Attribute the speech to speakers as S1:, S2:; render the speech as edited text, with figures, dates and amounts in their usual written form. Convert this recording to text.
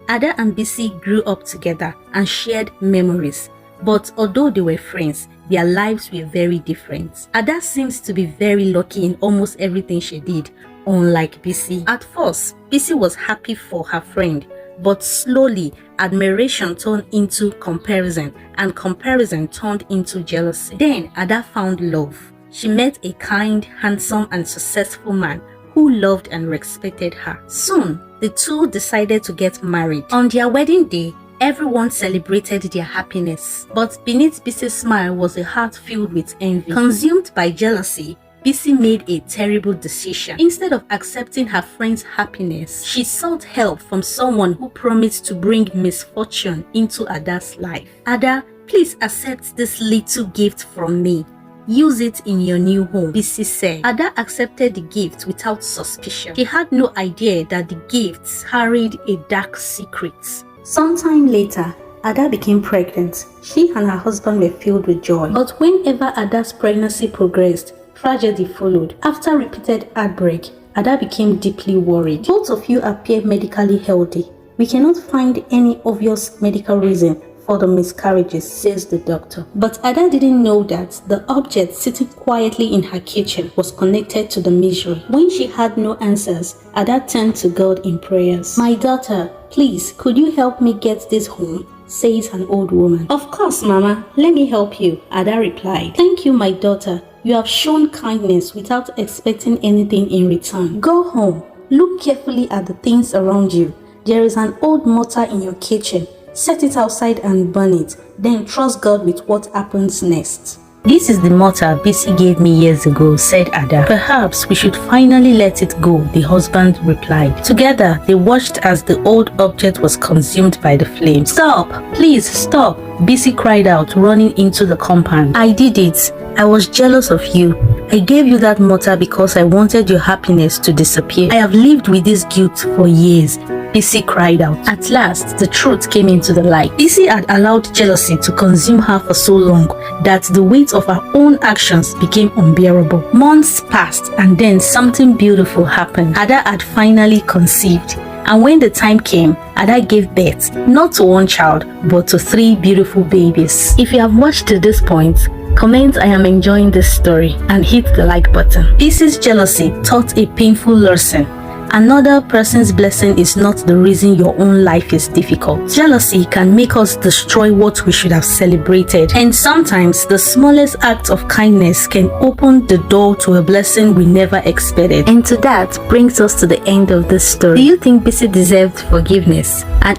S1: Ada and Bisi grew up together and shared memories. But although they were friends, their lives were very different. Ada seems to be very lucky in almost everything she did, unlike Bisi. At first, Bisi was happy for her friend, but slowly, admiration turned into comparison, and comparison turned into jealousy. Then, Ada found love. She met a kind, handsome, and successful man who loved and respected her. Soon, the two decided to get married. On their wedding day, everyone celebrated their happiness. But beneath Bisi's smile was a heart filled with envy. Consumed by jealousy, Bisi made a terrible decision. Instead of accepting her friend's happiness, she sought help from someone who promised to bring misfortune into Ada's life. Ada, please accept this little gift from me. Use it in your new home, Bisi said. Ada accepted the gift without suspicion. She had no idea that the gifts carried a dark secret. Sometime later, Ada became pregnant. She and her husband were filled with joy. But whenever Ada's pregnancy progressed, tragedy followed. After repeated heartbreak, Ada became deeply worried. Both of you appear medically healthy. We cannot find any obvious medical reason for the miscarriages, says the doctor. But Ada didn't know that the object sitting quietly in her kitchen was connected to the misery. When she had no answers, Ada turned to God in prayers. My daughter, please, could you help me get this home? Says an old woman. Of course, Mama. Let me help you, Ada replied. Thank you, my daughter. You have shown kindness without expecting anything in return. Go home. Look carefully at the things around you. There is an old mortar in your kitchen. Set it outside and burn it. Then trust God with what happens next. This is the mortar Bisi gave me years ago, said Ada. Perhaps we should finally let it go, the husband replied. Together, they watched as the old object was consumed by the flames. Stop! Please stop! Bisi cried out, running into the compound. I did it. I was jealous of you. I gave you that mortar because I wanted your happiness to disappear. I have lived with this guilt for years. Bisi cried out. At last, the truth came into the light. Bisi had allowed jealousy to consume her for so long that the weight of her own actions became unbearable. Months passed and then something beautiful happened. Ada had finally conceived. And when the time came, Ada gave birth, not to one child, but to 3 beautiful babies. If you have watched to this point, comment I am enjoying this story and hit the like button. Bisi's jealousy taught a painful lesson. Another person's blessing is not the reason your own life is difficult. Jealousy can make us destroy what we should have celebrated. And sometimes the smallest act of kindness can open the door to a blessing we never expected. And to that brings us to the end of this story. Do you think Bisi deserved forgiveness? And